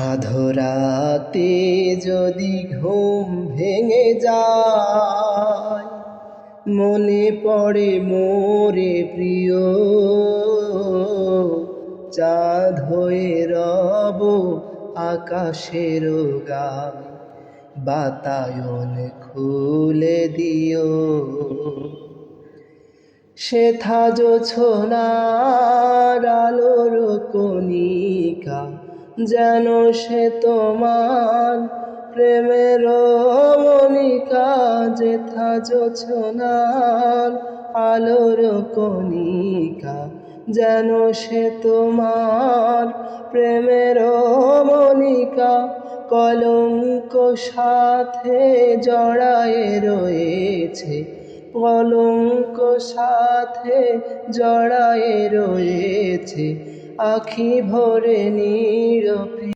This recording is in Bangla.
আধরাতে যদি ঘুম ভেঙে যায়, মনে পড়ে মোরে প্রিয়, চাঁদ হয়ে রব আকাশের গায়, বাতায়ন খুলে দিও। সেথা জোছনার আলোর কণিকা, যেন সে তোমার প্রেমের মনিকা। যেথা জোছনার আলোর কণিকা, যেন সে তোমার প্রেমের মনিকা। কলঙ্ক সাথে জড়ায়ে রয়েছে, কলঙ্ক সাথে জড়ায়ে রয়েছে, আখি ভরে নিরপি